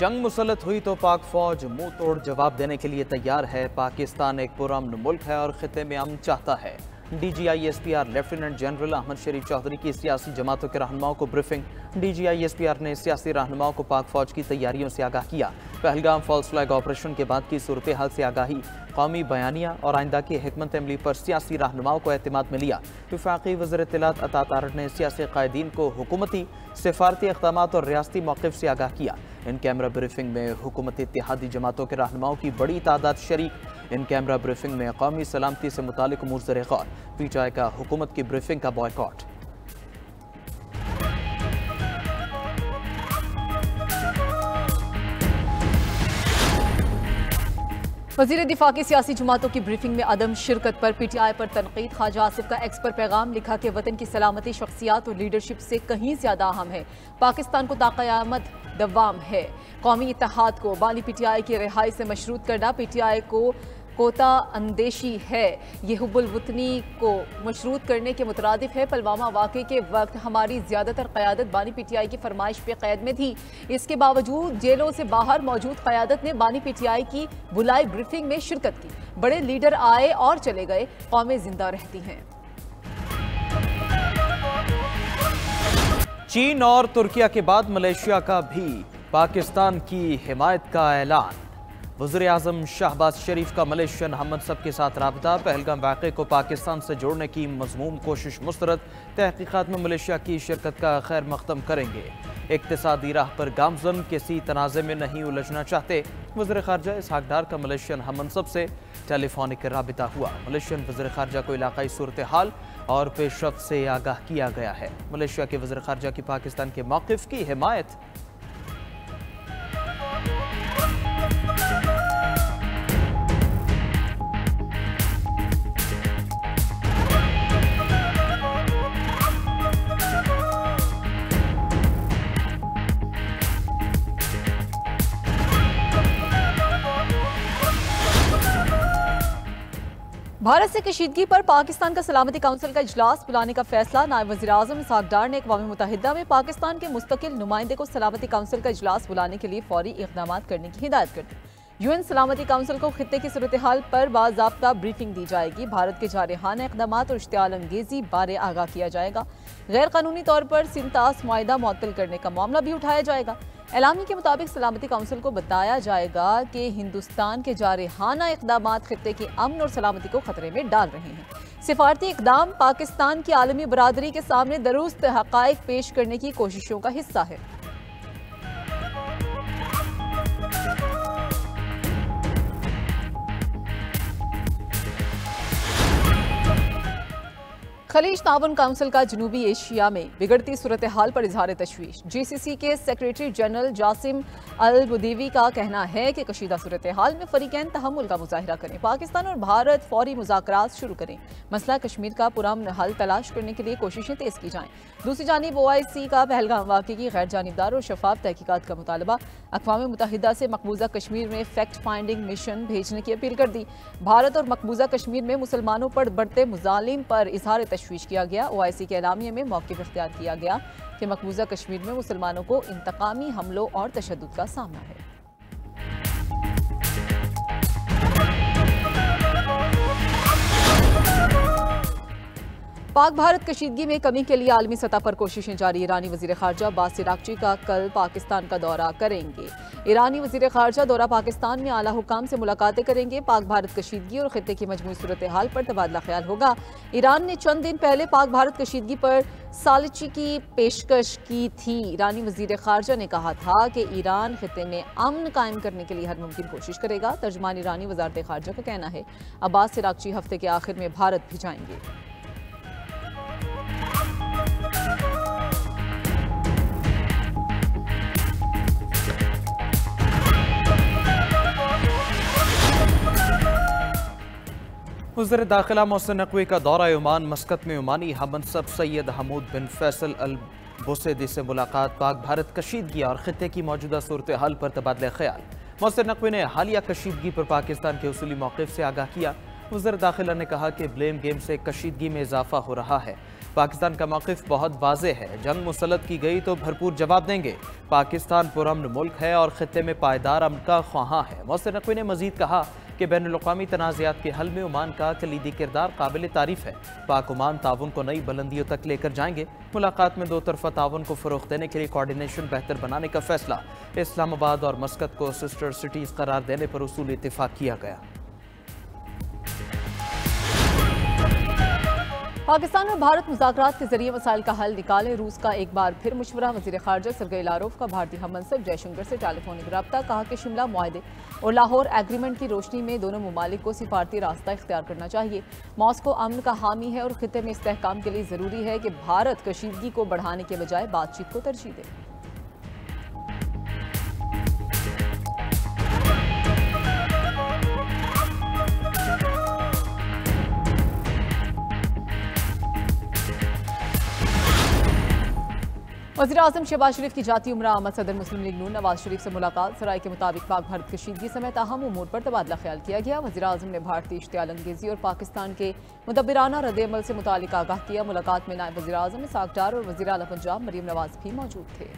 जंग मुसल्लत हुई तो पाक फौज मुंह तोड़ जवाब देने के लिए तैयार है। पाकिस्तान एक पुरअमन मुल्क है और खिते में अमन चाहता है। DGISPR लेफ्टिनेंट जनरल अहमद शरीफ चौधरी की सियासी जमातों के रहनुमाओं को ब्रीफिंग। DGISPR ने सियासी रहनुमाओं को पाक फौज की तैयारियों से आगाह किया। पहलगाम फॉल्स फ्लैग ऑपरेशन के बाद की सूरत हाल से आगाही, कौमी बयानिया और आइंदा की हिकमत अमली पर सियासी रहनुमाओं को एतमाद में लिया। वफाकी वज़ीर इत्तलात अता तारड़ ने सियासी कायदीन को हुकूमती, सिफारती इक़दामात और रियासती मौक़िफ़ से आगाह किया। इन कैमरा ब्रीफिंग में हुकूमती इत्तेहादी जमातों के रहनुमाओं की बड़ी तादाद शरीक। इन कैमरा ब्रीफिंग में कौमी सलामती से मुतालिक उमूर ज़ेर गौर। PTI का हुकूमत की ब्रीफिंग का बॉयकॉट। वज़ीर दिफा की सियासी जमातों की ब्रीफिंग में अदम शिरकत पर PTI पर तनकीद। ख्वाजा आसिफ का एक्स पर पैगाम लिखा कि वतन की सलामती शख्सियात और लीडरशिप से कहीं ज्यादा अहम है। पाकिस्तान को ताक़यामत दवाम है। कौमी इत्तेहाद को बानी PTI की रिहाई से मशरूत करना PTI को कोता अंदेशी है। ये हुब्बुल वतनी को मशरूत करने के मुतरादिफ है। पुलवामा वाक़े के वक्त हमारी ज़्यादातर क़यादत बानी PTI की फरमाइश पे क़ैद में थी। इसके बावजूद जेलों से बाहर मौजूद क़यादत ने बानी PTI की बुलाई ब्रीफिंग में शिरकत की। बड़े लीडर आए और चले गए, कौमें जिंदा रहती हैं। चीन और तुर्किया के बाद मलेशिया का भी पाकिस्तान की हिमायत का ऐलान। वज़ीर आज़म शहबाज शरीफ का मलेशियन हममनसब के साथ राबता। पहलगाम वाक़े को पाकिस्तान से जोड़ने की मज़मूम कोशिश मुस्तरद। तहक़ीक़ात में मलेशिया की शिरकत का खैर मक़दम करेंगे। इक़्तिसादी राह पर गामज़न किसी तनाज़े में नहीं उलझना चाहते। वज़ीर ख़ारजा इसहाक़ डार का मलेशियन हममनसब से टेलीफोनिक राबिता हुआ। मलेशियन वज़ीर ख़ारजा को इलाक़ाई सूरत हाल और पेशरफ्त से आगाह किया गया है। मलेशिया के वज़ीर ख़ारजा की पाकिस्तान के मौक़िफ़ की हिमायत। भारत से कशीदगी पर पाकिस्तान का सलामती काउंसिल का इजलास बुलाने का फैसला। नायब वज़ीर आज़म इसहाक़ डार ने अक़वाम मुत्तहिदा में पाकिस्तान के मुस्तकिल नुमाइंदे को सलामती काउंसिल का इजलास बुलाने के लिए फौरी इक़दाम करने की हिदायत कर दी। UN सलामती काउंसिल को खित्ते की सूरत हाल पर बाज़ाब्ता ब्रीफिंग दी जाएगी। भारत के जारहाना इक़दाम और इश्तिआल अंगेज़ी बारे आगाह किया जाएगा। गैर कानूनी तौर पर सिंतास मुआहिदा मुअत्तल करने का मामला भी उठाया जाएगा। एलामी के मुताबिक सलामती काउंसिल को बताया जाएगा कि हिंदुस्तान के जारहाना इक़दाम खित्ते की अमन और सलामती को खतरे में डाल रहे हैं। सिफारती इक़दाम पाकिस्तान की आलमी बरादरी के सामने दुरुस्त हक़ाइक़ पेश करने की कोशिशों का हिस्सा है। खलीज ताउन काउंसिल का जनूबी एशिया में बिगड़ती सूरत हाल पर इजहार तशवीश। GCC के सेक्रेटरी जनरल जासिम अल बुदीवी का कहना है कि कशीदा सूरत हाल में फरीकैन तहम्मुल का मुजाहिरा करें। पाकिस्तान और भारत फौरी मुज़ाकरात शुरू करें। मसला कश्मीर का पुरअमन हल तलाश करने के लिए कोशिशें तेज की जाएं। दूसरी जानिब OIC का पहलगाम वाक़े की गैर जानिबदार और शफाफ तहकीकात का मुतालबा। अक़वाम मुत्तहिदा से मकबूजा कश्मीर में फैक्ट फाइंडिंग मिशन भेजने की अपील कर दी। भारत और मकबूजा कश्मीर में मुसलमानों पर बढ़ते मुजालिम पर इजहार तशवीश किया गया। OIC के एलामिया में मौक़िफ़ इख्तियार किया गया कि मकबूजा कश्मीर में मुसलमानों को इंतकामी हमलों और तशद्दुद का सामना है। पाक भारत कशीदगी में कमी के लिए आलमी सतह पर कोशिशें जारी। ईरानी वज़ीर ख़ारजा अब्बास इराक़ची का कल पाकिस्तान का दौरा करेंगे। ईरानी वज़ीर ख़ारजा दौरा पाकिस्तान में आला हुकाम से मुलाकातें करेंगे। पाक भारत कशीदगी और खित्ते की मजमूई सूरत हाल पर तबादला ख्याल होगा। ईरान ने चंद दिन पहले पाक भारत कशीदगी पर सालिची की पेशकश की थी। ईरानी वज़ीर ख़ारजा ने कहा था कि ईरान खित्ते में अमन कायम करने के लिए हर मुमकिन कोशिश करेगा। तर्जमान ईरानी वज़ारत ख़ारजा का कहना है अब्बास इराक़ची हफ्ते के आखिर में भारत भी जाएंगे। वज़ीर दाखिला मोहसिन नकवी का दौरा ओमान। मस्कत में ओमानी हममनसब सैयद हमूद बिन फैसल अल बुसैदी से मुलाकात। पाक भारत कशीदगी और खित्ते की मौजूदा सूरत हाल पर तबादला ख्याल। मोहसिन नकवी ने हालिया कशीदगी पर पाकिस्तान के उसूली मौक़िफ़ से आगाह किया। वज़ीर दाखिला ने कहा कि ब्लेम गेम से कशीदगी में इजाफा हो रहा है। पाकिस्तान का मौक़िफ़ बहुत वाज़ेह है, जंग मुसल्लत की गई तो भरपूर जवाब देंगे। पाकिस्तान पुरअमन मुल्क है और ख़ित्ते में पायदार अमन का ख्वाहां है। मोहसिन नकवी ने मज़ीद कहा कि बैनुल-अक़वामी तनाज़ात के हल में ओमान का कलीदी किरदार काबिल तारीफ़ है। पाक ओमान ताउन को नई बुलंदियों तक लेकर जाएंगे। मुलाकात में दो तरफ़ा ताउन को फ़रोग़ देने के लिए कोऑर्डिनेशन बेहतर बनाने का फैसला। इस्लामाबाद और मस्कत को सिस्टर सिटीज़ करार देने पर उसूली इत्तिफ़ाक़ किया गया। पाकिस्तान और भारत मुज़ाकरात के जरिए मसाइल का हल निकालें। रूस का एक बार फिर मशवरा। वज़ीर ख़ारजा सरगई लारोव का भारतीय हम मनसब जयशंकर से टेलीफोनिक रब्ता। कहा कि शिमला मुआहदे और लाहौर एग्रीमेंट की रोशनी में दोनों ममालिक को सिफारती रास्ता इख्तियार करना चाहिए। मॉस्को अमन का हामी है और खित्ते में इस्तेहकाम के लिए ज़रूरी है कि भारत कशीदगी को बढ़ाने के बजाय बातचीत को तरजीह दे। वज़ीर-ए-आज़म शहबाज शरीफ की जाती उम्रा आमद सदर मुस्लिम लीग नून नवाज शरीफ से मुलाकात। सराय के मुताबिक पाक भारत कशीदगी समेत अहम उमूर पर तबादला ख्याल किया गया। वज़ीर-ए-आज़म ने भारतीय इश्तियाल अंगेज़ी और पाकिस्तान के मुदब्बिराना रद्द-ए-अमल से मुतालिक आगाह किया। मुलाकात में नायब वज़ीर-ए-आज़म इसाक डार और वज़ीर आला पंजाब मरीम नवाज भी मौजूद थे।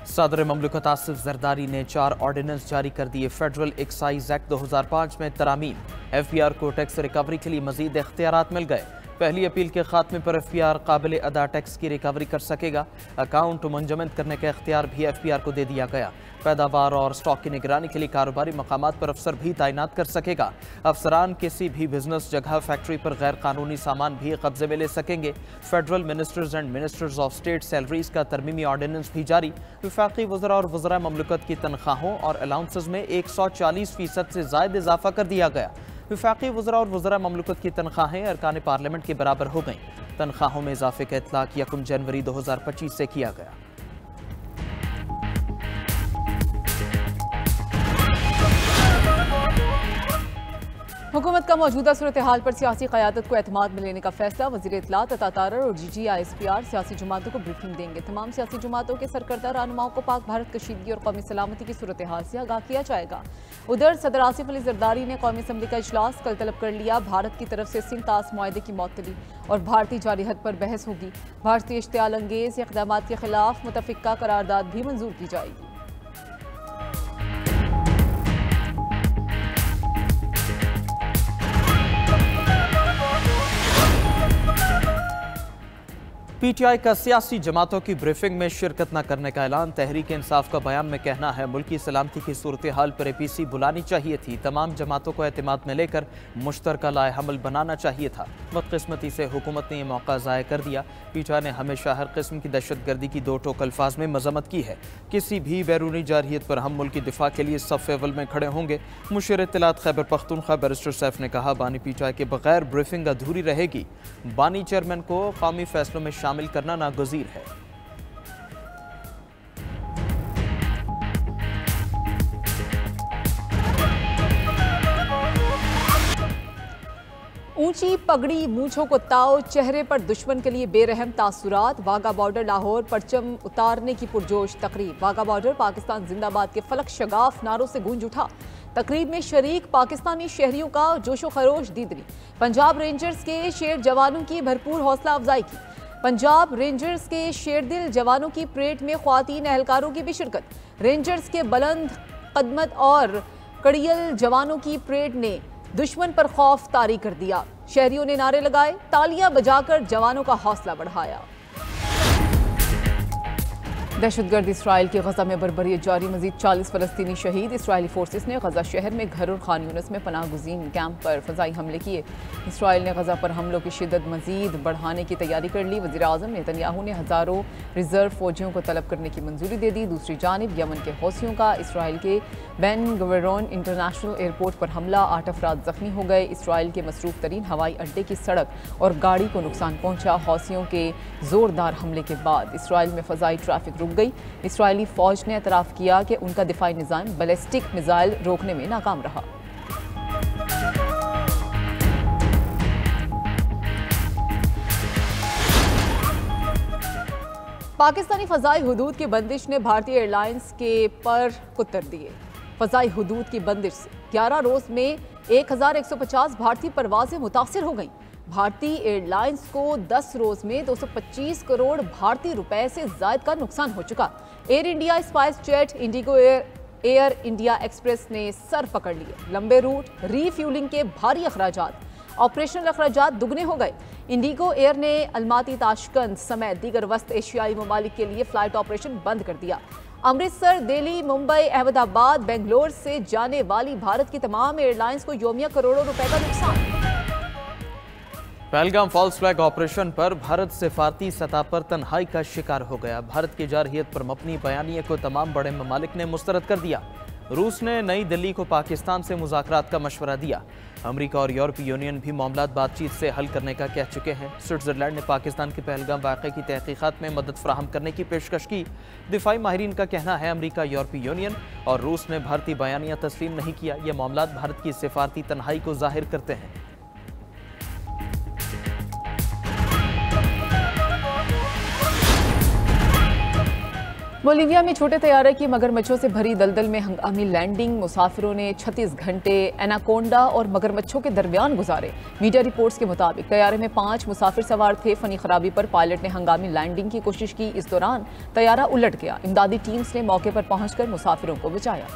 सदर ममलिकत आसिफ जरदारी ने 4 ऑर्डिनेंस जारी कर दिए। फेडरल एक्साइज एक्ट 2005 में तरामीम। FBR को टैक्स रिकवरी के लिए मजीद इख्तियारात मिल गए। पहली अपील के खात्मे पर FBR काबिल अदा टैक्स की रिकवरी कर सकेगा। अकाउंट मुंजमद करने का इख्तियार भी FBR को दे दिया गया। पैदावार और स्टॉक की निगरानी के लिए कारोबारी मकामात पर अफसर भी तैनात कर सकेगा। अफसरान किसी भी बिजनेस जगह फैक्ट्री पर गैर कानूनी सामान भी कब्जे में ले सकेंगे। Federal ministers and ministers of state salaries का तरमीमी ऑर्डिनेंस भी जारी। वफाकी वज़रा और वज़रा ममलिकत की तनख्वाहों और अलाउंसेस में 140% से ज़ायद इजाफा कर दिया गया। वफाकी वज़रा और वज़रा ममलिकत की तनख्वाहें अरकान पार्लियामेंट के बराबर हो गईं। तनख्वाहों में इजाफे का इतलाक 1 जनवरी 2025 से किया गया। हुकूमत का मौजूदा सूरत हाल पर सियासी क़यादत को एतमाद में लेने का फैसला। वज़ीर इत्तलात अता तारर और GGISPR सियासी जमातों को ब्रीफिंग देंगे। तमाम सियासी जमातों के सरकर्दा रहनुमाओं को पाक भारत कशीदगी और कौमी सलामती की सूरत हाल से आगाह किया जाएगा। उधर सदर आसिफ अली जरदारी ने कौमी असम्बली का इजलास कल तलब कर लिया। भारत की तरफ से सिंतास मुआहदे की मअतली और भारतीय जारी हद पर बहस होगी। भारतीय इश्तियाल अंगेज़ इक़दामात के खिलाफ मुतफ़िक़ा करारदाद भी मंजूर की जाएगी। PTI का सियासी जमातों की ब्रीफिंग में शिरकत न करने का ऐलान। तहरीक इंसाफ का बयान में कहना है मुल्की सलामती की सूरत हाल पर APC बुलानी चाहिए थी। तमाम जमातों को एतमाद में लेकर मुश्तरका लाए हमल बनाना चाहिए था। बदकिस्मती से हुकूमत ने यह मौका ज़ाया कर दिया। PTI ने हमेशा हर किस्म की दहशतगर्दी की दो टोक अल्फाज में मजम्मत की है। किसी भी बैरूनी जारहियत पर हम मुल्क की दिफा के लिए सफ़ अव्वल में खड़े होंगे। मुशीर इत्तलात खैबर पख्तूनख्वा बैरिस्टर सैफ ने कहा बानी PTI के बगैर ब्रीफिंग अधूरी रहेगी। बानी चेयरमैन को कौमी फैसलों में शामिल करना नागुज़ीर है। ऊंची पगड़ी, मूंछों को ताव, चेहरे पर दुश्मन के लिए बेरहम तासुरात। वाघा बॉर्डर लाहौर परचम उतारने की पुरजोश तकरीब। वाघा बॉर्डर पाकिस्तान जिंदाबाद के फलक शगाफ नारों से गूंज उठा। तकरीब में शरीक पाकिस्तानी शहरियों का जोशो खरोश दीदनी। पंजाब रेंजर्स के शेर जवानों की भरपूर हौसला अफजाई की। पंजाब रेंजर्स के शेरदिल जवानों की परेड में ख्वातीन एहलकारों की भी शिरकत। रेंजर्स के बुलंद कदमत और कड़ियल जवानों की परेड ने दुश्मन पर खौफ तारी कर दिया। शहरियों ने नारे लगाए, तालियां बजाकर जवानों का हौसला बढ़ाया। दहशतगर्द इसराइल की गजा में बर्बरियत जारी। मजीद 40 फलस्तीनी शहीद। इसराइली फोर्सेस ने गजा शहर में घर और खान यूनिस में पनाह गुज़ीन कैंप पर फजाई हमले किए। इसराइल ने गजा पर हमलों की शिद्दत मजीद बढ़ाने की तैयारी कर ली। वज़ीर आज़म नेतन्याहू ने हज़ारों रिजर्व फौजियों को तलब करने की मंजूरी दे दी। दूसरी जानिब यमन के हौसियों का इसराइल के बेन गुवेरोन इंटरनेशनल एयरपोर्ट पर हमला। 8 अफराद जख्मी हो गए। इसराइल के मसरूफ तरीन हवाई अड्डे की सड़क और गाड़ी को नुकसान पहुंचा। हौसियों के जोरदार हमले के बाद इसराइल में फजाई ट्रैफिक रुक गई। इसराइली फौज ने एतराफ़ किया कि उनका दिफाई निज़ाम बैलिस्टिक मिसाइल रोकने में नाकाम रहा। पाकिस्तानी फ़ज़ाई हुदूद की बंदिश ने भारतीय एयरलाइंस के पर कुतर दिए। फ़ज़ाई हुदूद की बंदिश से 11 रोज़ में 1150 भारतीय परवाजें मुतासिर हो गईं। भारतीय एयरलाइंस को 10 रोज़ में 225 करोड़ भारतीय रुपए से ज़ायद का नुकसान हो चुका। Air India, spice jet, Indigo air India express ने सर पकड़ लिए। लंबे रूट, रीफ्यूलिंग के भारी अखराजात, ऑपरेशनल अखराजात दुगने हो गए। इंडिगो एयर ने अलमाती, ताशकंद समेत दीगर वस्त एशियाई ममालिक के लिए फ्लाइट ऑपरेशन बंद कर दिया। अमृतसर, दिल्ली, मुंबई, अहमदाबाद, बेंगलोर से जाने वाली भारत की तमाम एयरलाइंस को योमिया करोड़ों रुपए का नुकसान। पहलगाम फॉल्स फ्लैग ऑपरेशन पर भारत सिफारती सतह पर तन्हाई का शिकार हो गया। भारत की जारहियत पर मबनी बयानिए को तमाम बड़े ममालिक ने मुस्तरद कर दिया। रूस ने नई दिल्ली को पाकिस्तान से मुज़ाकरात का मशवरा दिया। अमेरिका और यूरोपीय यूनियन भी मामलात बातचीत से हल करने का कह चुके हैं। स्विट्जरलैंड ने पाकिस्तान के पहलगाम वाक़े की तहकीकात में मदद फराहम करने की पेशकश की। दिफाई माहिरीन का कहना है अमेरिका, यूरोपीय यूनियन और रूस ने भारतीय बयानिया तस्लीम नहीं किया। ये मामलात भारत की सिफारती तन्हाई को जाहिर करते हैं। बोलीविया में छोटे तैयारे की मगरमच्छों से भरी दलदल में हंगामी लैंडिंग। मुसाफिरों ने 36 घंटे एनाकोंडा और मगरमच्छों के दरमियान गुजारे। मीडिया रिपोर्ट्स के मुताबिक तैयारे में 5 मुसाफिर सवार थे। फनी खराबी पर पायलट ने हंगामी लैंडिंग की कोशिश की। इस दौरान तैयारा उलट गया। इमदादी टीम्स ने मौके पर पहुंचकर मुसाफिरों को बचाया।